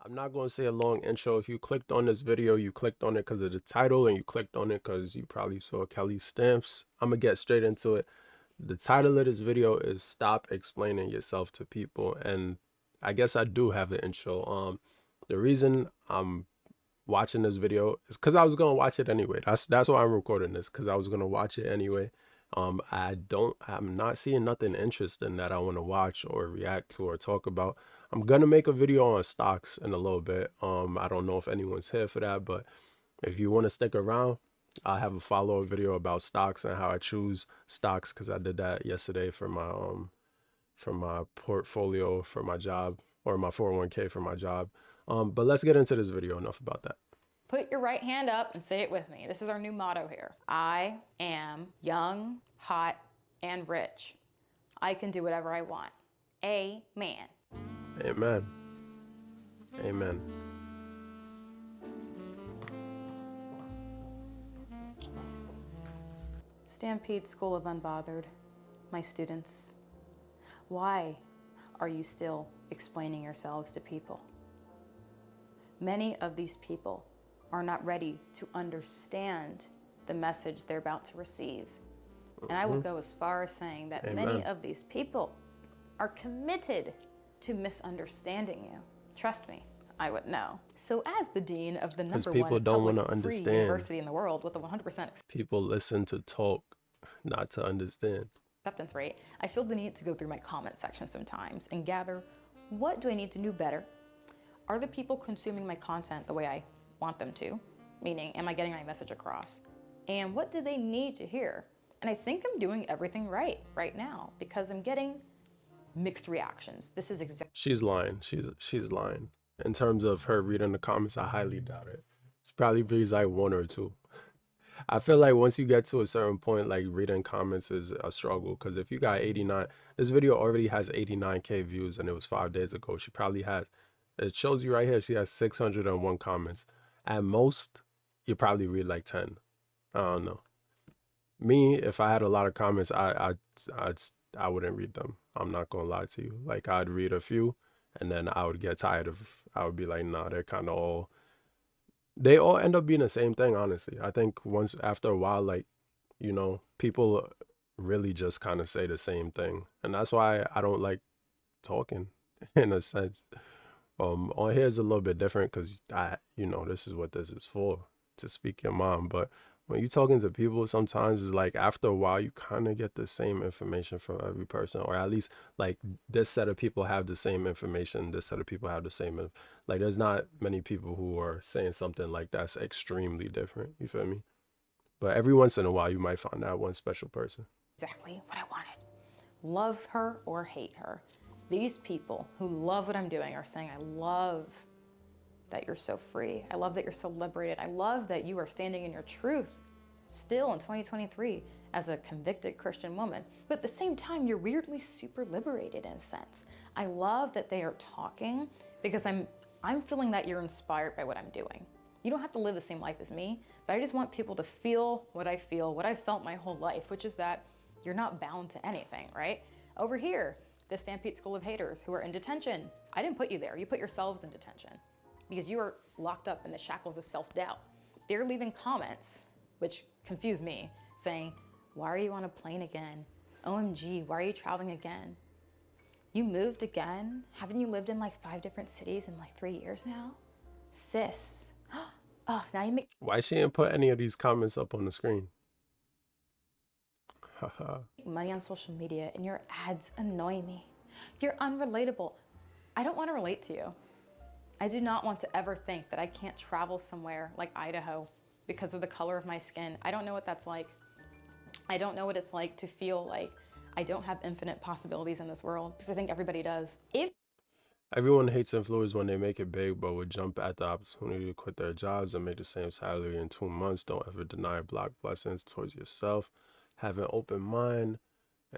I'm not going to say a long intro. If you clicked on this video, you clicked on it because of the title, and you clicked on it because you probably saw Kelly Stamps. I'm going to get straight into it. The title of this video is Stop Explaining Yourself to People. And I guess I do have an intro. The reason I'm watching this video is because I was going to watch it anyway. That's why I'm recording this, because I was going to watch it anyway. I'm not seeing nothing interesting that I want to watch or react to or talk about. I'm gonna make a video on stocks in a little bit. I don't know if anyone's here for that, but if you want to stick around, I have a follow-up video about stocks and how I choose stocks, because I did that yesterday for my portfolio for my job, or my 401k for my job. But let's get into this video. Enough about that. Put your right hand up and say it with me. This is our new motto here. I am young, hot, and rich. I can do whatever I want. Amen. Amen. Amen. Stampede School of Unbothered, my students, why are you still explaining yourselves to people? Many of these people are not ready to understand the message they're about to receive. And I will go as far as saying that many of these people are committed to misunderstanding you. Trust me, I would know. So as the dean of the number one public free university in the world with a 100% people listen to talk, not to understand acceptance rate, I feel the need to go through my comment section sometimes and gather, what do I need to do better? Are the people consuming my content the way I want them to? Meaning, am I getting my message across? And what do they need to hear? And I think I'm doing everything right now, because I'm getting mixed reactions. This is exactly. She's lying. She's lying. In terms of her reading the comments, I highly doubt it. She probably reads like one or two. I feel like once you get to a certain point, like reading comments is a struggle, because if you got 89, this video already has 89k views and it was 5 days ago. She probably has, it shows you right here, she has 601 comments. At most, you probably read like 10. I don't know. Me, if I had a lot of comments, I wouldn't read them. I'm not gonna lie to you. Like, I'd read a few, and then I would get tired of. I would be like, nah, they're kind of all. They all end up being the same thing, honestly. I think once after a while, like, people really just kind of say the same thing, and that's why I don't like talking, in a sense. On here is a little bit different because this is what this is for, to speak your mind, but when you're talking to people, sometimes it's like after a while, you kind of get the same information from every person, or at least like this set of people have the same information. This set of people have the same, like there's not many people who are saying something like that's extremely different. You feel me? But every once in a while, you might find that one special person. Exactly what I wanted. Love her or hate her. These people who love what I'm doing are saying, I love that you're so free. I love that you're so liberated. I love that you are standing in your truth still in 2023 as a convicted Christian woman. But at the same time, you're weirdly super liberated in a sense. I love that they are talking because I'm feeling that you're inspired by what I'm doing. You don't have to live the same life as me, but I just want people to feel, what I've felt my whole life, which is that you're not bound to anything, right? Over here, the Stampede School of Haters who are in detention. I didn't put you there. You put yourselves in detention, because you are locked up in the shackles of self-doubt. They're leaving comments, which confuse me, saying, why are you on a plane again? OMG, why are you traveling again? You moved again? Haven't you lived in like 5 different cities in like 3 years now? Sis. Oh, now you make. Why she didn't put any of these comments up on the screen? Money on social media and your ads annoy me. You're unrelatable. I don't want to relate to you. I do not want to ever think that I can't travel somewhere like Idaho because of the color of my skin. I don't know what that's like. I don't know what it's like to feel like I don't have infinite possibilities in this world, because I think everybody does. Everyone hates influencers when they make it big, but would jump at the opportunity to quit their jobs and make the same salary in 2 months. Don't ever deny block blessings towards yourself. Have an open mind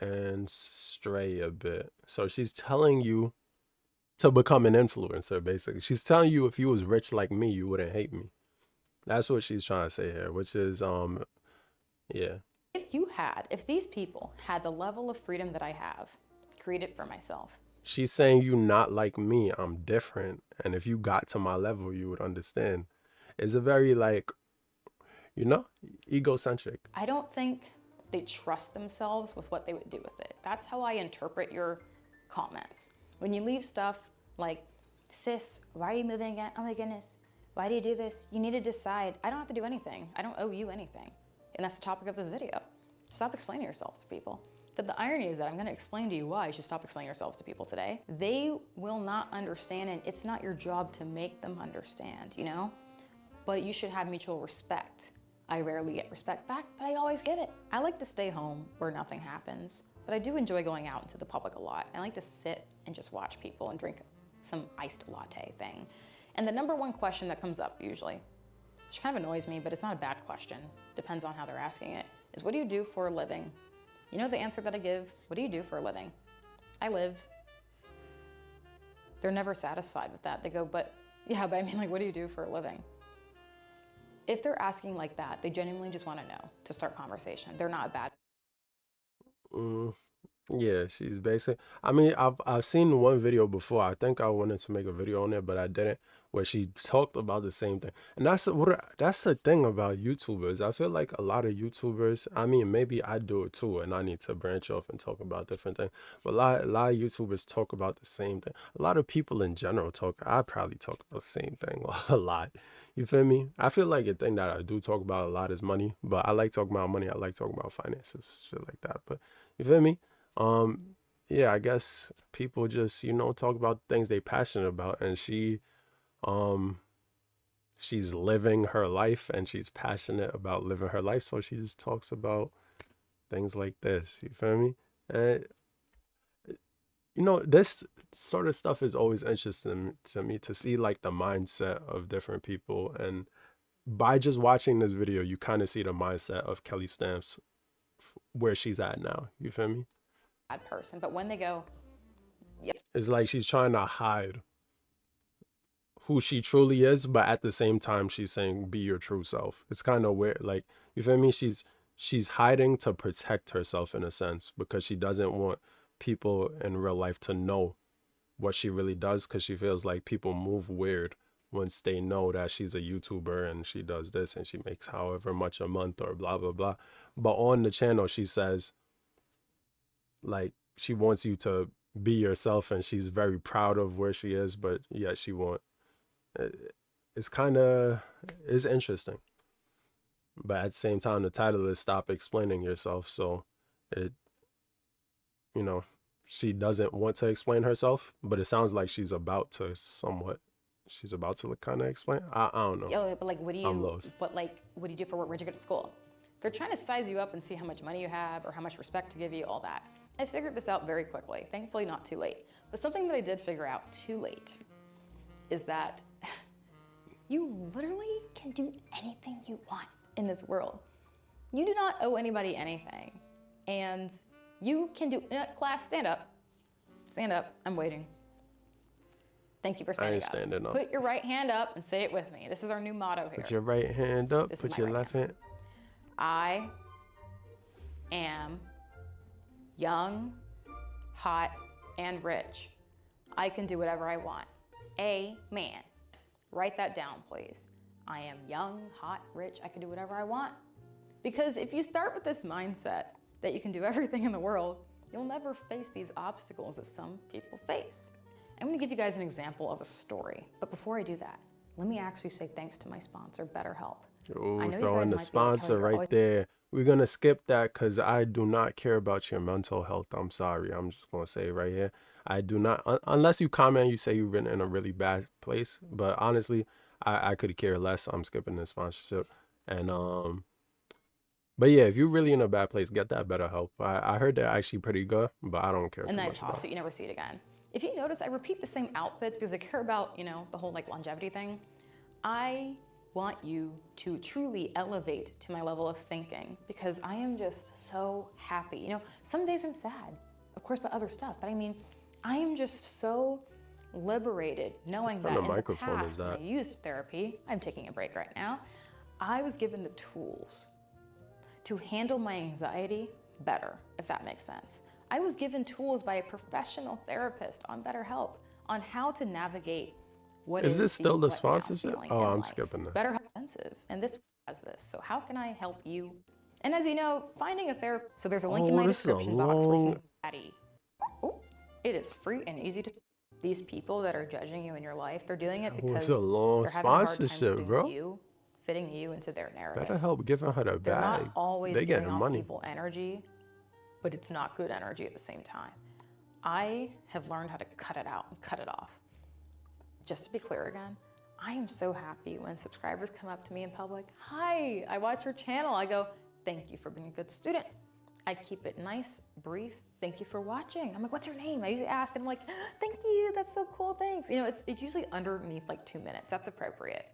and stray a bit. So she's telling you to become an influencer, basically. She's telling you if you was rich like me, you wouldn't hate me. That's what she's trying to say here, which is, yeah. If these people had the level of freedom that I have created for myself, She's saying you not like me. I'm different. And if you got to my level, you would understand. It's a very like, you know, egocentric. I don't think they trust themselves with what they would do with it. That's how I interpret your comments. When you leave stuff like, sis, why are you moving again? Oh my goodness, why do you do this? You need to decide. I don't have to do anything. I don't owe you anything. And that's the topic of this video. Stop explaining yourselves to people. But the irony is that I'm going to explain to you why you should stop explaining yourselves to people today. They will not understand, and it's not your job to make them understand, you know? But you should have mutual respect. I rarely get respect back, but I always give it. I like to stay home where nothing happens, but I do enjoy going out into the public a lot. I like to sit and just watch people and drink some iced latte thing. And the number one question that comes up usually, which kind of annoys me, but it's not a bad question, depends on how they're asking it, is what do you do for a living? You know the answer that I give? What do you do for a living? I live. They're never satisfied with that. They go, but yeah, but I mean, like, what do you do for a living? If they're asking like that, they genuinely just want to know to start conversation. They're not a bad. Mm, yeah, she's basic. I mean, I've seen one video before. I think I wanted to make a video on it, but I didn't. Where she talked about the same thing, and that's the thing about YouTubers. I feel like a lot of YouTubers. I mean, maybe I do it too, and I need to branch off and talk about different things. But a lot of YouTubers talk about the same thing. A lot of people in general talk. I probably talk about the same thing a lot. You feel me? I feel like a thing that I do talk about a lot is money, but I like talking about money. I like talking about finances, shit like that. But you feel me? Um, yeah, I guess people just, talk about things they passionate about, and um, she's living her life and she's passionate about living her life, so she just talks about things like this. You feel me? And this sort of stuff is always interesting to me to see like the mindset of different people, and by just watching this video, you kind of see the mindset of Kelly Stamps where she's at now. You feel me? Bad person. But when they go, yeah, It's like she's trying to hide who she truly is, but at the same time she's saying be your true self. It's kind of weird. Like, you feel me? She's hiding to protect herself in a sense because she doesn't want people in real life to know what she really does, because she feels like people move weird once they know that she's a YouTuber and she does this and she makes however much a month or blah blah blah. But on the channel she says like she wants you to be yourself, and she's very proud of where she is, but yet she won't. It's kind of, it's interesting, but at the same time the title is stop explaining yourself, so it, you know she doesn't want to explain herself, but it sounds like she's about to kind of explain. I don't know. yeah, but like, I'm lost. what do you do for work? Where'd you go to school? They're trying to size you up and see how much money you have or how much respect to give you, all that. I figured this out very quickly, thankfully not too late. But something that I did figure out too late is that you literally can do anything you want in this world. You do not owe anybody anything. And you can do, class, stand up. Stand up, I'm waiting. Thank you for I standing ain't up. standing up. Put your right hand up and say it with me. This is our new motto here. Put your right hand up. This is Put my your right left hand. I am young, hot, and rich. I can do whatever I want. Amen. Write that down, please. I am young, hot, rich. I can do whatever I want. Because if you start with this mindset that you can do everything in the world, you'll never face these obstacles that some people face. I'm gonna give you guys an example of a story. But before I do that, let me actually say thanks to my sponsor, BetterHelp. Oh, I know you throwing guys the might be like, sponsor "Kelly, you're right always..." there. We're gonna skip that because I do not care about your mental health. I'm sorry. I'm just gonna say it right here. I do not, unless you comment, you say you've been in a really bad place. But honestly, I could care less. I'm skipping the sponsorship. And but yeah, if you're really in a bad place, get that better help. I heard they're actually pretty good, but I don't care And too then I much toss about it, you never see it again. If you notice, I repeat the same outfits because I care about, the whole like longevity thing. I want you to truly elevate to my level of thinking because I am just so happy. Some days I'm sad, of course, by other stuff, but I mean, I am just so liberated knowing What that kind of in the microphone is past when I that? used therapy, I'm taking a break right now, I was given the tools to handle my anxiety better, if that makes sense. I was given tools by a professional therapist on BetterHelp on how to navigate what Is is this the still the what now sponsorship? feeling Oh, in I'm life. skipping this. BetterHelp is expensive, and this has this. So how can I help you? And as you know, finding a therapist. So there's a link in Oh, my this is a description box where you long. can Patty. Oh, it is free and easy to. These people that are judging you in your life, they're doing it Oh, it's a because long they're having a hard time sponsorship, bro. fitting you into their narrative. Better help giving her the They're not bag. always They giving getting off money. evil energy, but it's not good energy at the same time. I have learned how to cut it out and cut it off. Just to be clear again, I am so happy when subscribers come up to me in public. Hi, I watch your channel. I go, thank you for being a good student. I keep it nice, brief. Thank you for watching. I'm like, what's your name? I usually ask, and I'm like, thank you. That's so cool. Thanks. You know, it's usually underneath like 2 minutes. That's appropriate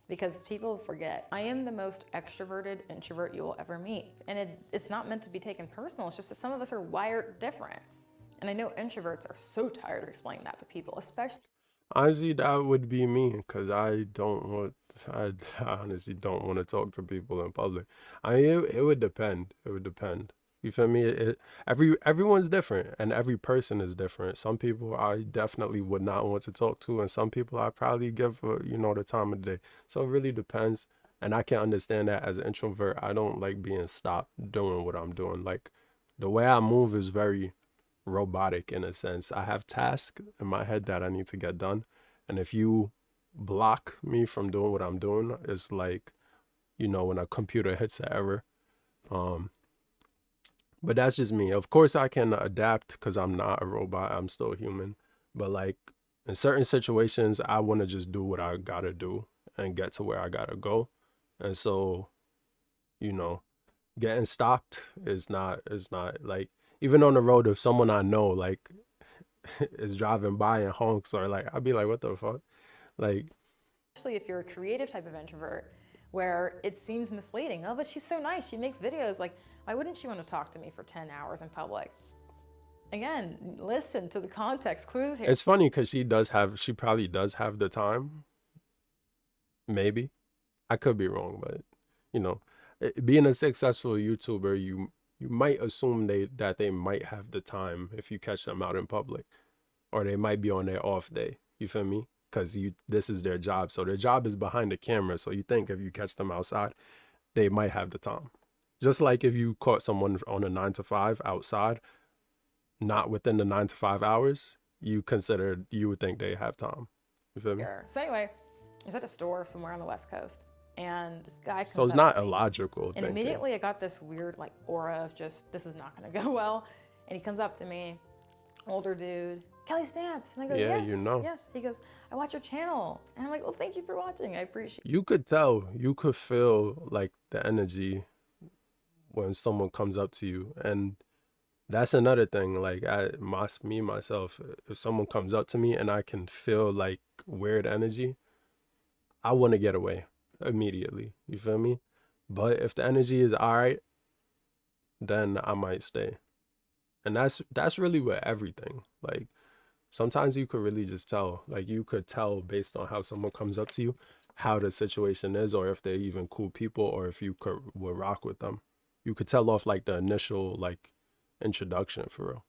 because people forget. I am the most extroverted introvert you will ever meet. And it's not meant to be taken personal. It's just that some of us are wired different. And I know introverts are so tired of explaining that to people, especially. Honestly, that would be me because I honestly don't want to talk to people in public. It would depend. It would depend. You feel me? Everyone's different and every person is different. Some people I definitely would not want to talk to, and some people I probably give, the time of day. So it really depends. And I can understand that as an introvert. I don't like being stopped doing what I'm doing. Like the way I move is very robotic in a sense. I have tasks in my head that I need to get done. And if you block me from doing what I'm doing, it's like, when a computer hits an error. Um, but that's just me. Of course, I can adapt because I'm not a robot. I'm still human. But like in certain situations, I want to just do what I gotta do and get to where I gotta go. And so, you know, getting stopped is not like even on the road if someone I know like is driving by and honks or like I'd be like, what the fuck? Like Especially if you're a creative type of introvert where it seems misleading. Oh, but she's so nice. She makes videos. Like, why wouldn't she want to talk to me for 10 hours in public? Again, listen to the context clues here. it's funny because she probably does have the time. Maybe. I could be wrong, but you know, being a successful YouTuber, you might assume that they might have the time if you catch them out in public, or they might be on their off day. You feel me? Because this is their job, so their job is behind the camera. So you think if you catch them outside, they might have the time. Just like if you caught someone on a 9 to 5 outside, not within the 9 to 5 hours, you would think they have time. You feel me? So anyway, I was at a store somewhere on the West Coast, and this guy comes So it's up not to me, illogical and thinking. immediately I got this weird like aura of just, this is not going to go well. And he comes up to me, older dude, Kelly Stamps. And I go, Yeah, yes, you know. yes. He goes, I watch your channel. And I'm like, well, thank you for watching. I appreciate it. You could tell, you could feel like the energy when someone comes up to you. And that's another thing. Like myself, if someone comes up to me and I can feel like weird energy, I want to get away immediately. You feel me? But if the energy is all right, then I might stay. And that's really with everything. Like sometimes you could really just tell. Like you could tell based on how someone comes up to you, how the situation is, or if they're even cool people, or if you would rock with them. You could tell off like the initial like introduction for real.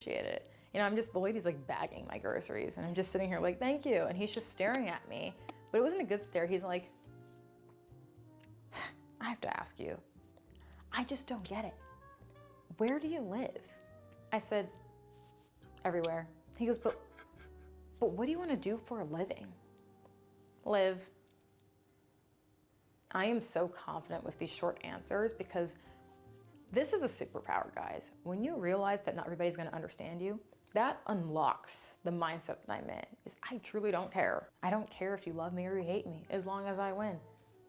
Appreciate it. You know, the lady's like bagging my groceries, and I'm just sitting here like, thank you. And he's just staring at me, but it wasn't a good stare. He's like, I have to ask you, I just don't get it. Where do you live? I said, everywhere. He goes, but what do you want to do for a living? Live. I am so confident with these short answers because this is a superpower, guys. When you realize that not everybody's going to understand you, that unlocks the mindset that I'm in. Is I truly don't care. I don't care if you love me or you hate me, as long as I win.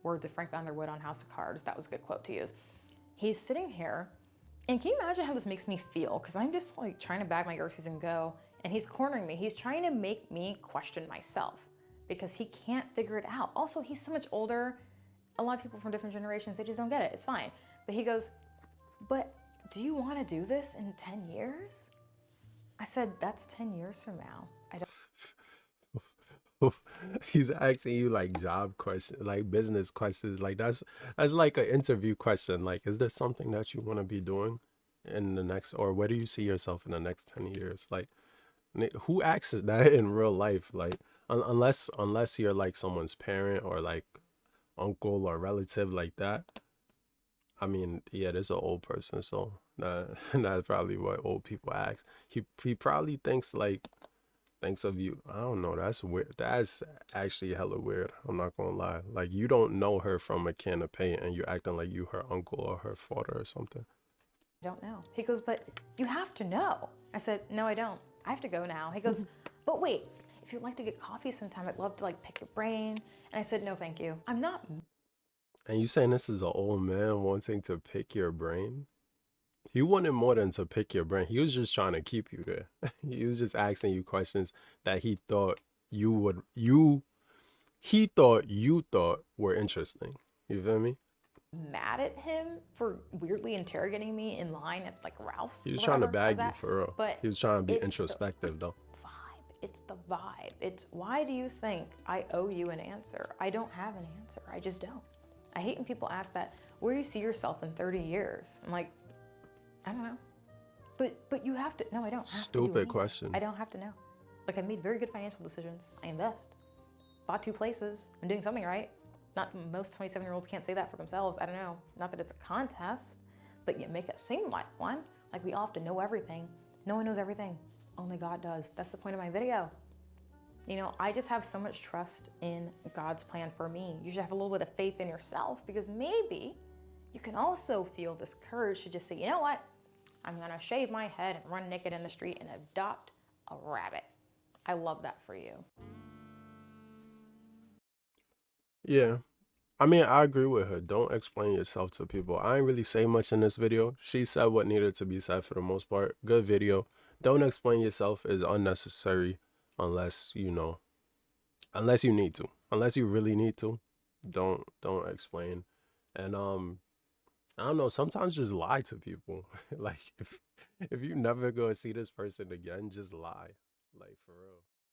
Words of Frank Underwood on House of Cards. That was a good quote to use. He's sitting here, and can you imagine how this makes me feel? Because I'm just like trying to bag my groceries and go, and he's cornering me. He's trying to make me question myself because he can't figure it out. Also, he's so much older. A lot of people from different generations, they just don't get it. It's fine. But he goes, but do you want to do this in 10 years? I said, that's 10 years from now. I don't. He's asking you like job questions, like business questions. Like that's like an interview question. Like, is this something that you want to be doing in the next, or where do you see yourself in the next 10 years? Like, who asks that in real life? Like, unless you're like someone's parent or like uncle or relative like that. I mean, yeah, there's an old person, so that's probably what old people ask. He probably thinks of you. I don't know. That's weird. That's actually hella weird. I'm not gonna lie. Like you don't know her from a can of paint, and you acting like you her uncle or her father or something. I don't know. He goes, but you have to know. I said, no, I don't. I have to go now. He goes, but wait, if you'd like to get coffee sometime, I'd love to like pick your brain. And I said, no, thank you. I'm not. And you saying this is an old man wanting to pick your brain? He wanted more than to pick your brain. He was just trying to keep you there. He was just asking you questions that you would you he thought you thought were interesting. You feel me? Mad at him for weirdly interrogating me in line at like Ralph's He was or trying to whatever I was bag you at. for real. But He was trying to be it's the introspective though. vibe. It's the vibe. It's why do you think I owe you an answer? I don't have an answer. I just don't. I hate when people ask that, where do you see yourself in 30 years? I'm like, I don't know. But you have to, no, I don't have to do Stupid anything. question. I don't have to know. Like I made very good financial decisions. I invest. Bought 2 places. I'm doing something right. Not most 27-year-olds can't say that for themselves. I don't know. Not that it's a contest, but you make it seem like one. Like we all have to know everything. No one knows everything. Only God does. That's the point of my video. You know, I just have so much trust in God's plan for me. You should have a little bit of faith in yourself because maybe you can also feel this courage to just say, you know what? I'm going to shave my head and run naked in the street and adopt a rabbit. I love that for you. Yeah. I mean, I agree with her. Don't explain yourself to people. I ain't really say much in this video. She said what needed to be said for the most part. Good video. Don't explain yourself is unnecessary unless, unless you need to. Unless you really need to. Don't explain. And I don't know, sometimes just lie to people. Like if you never go see this person again, just lie. Like for real.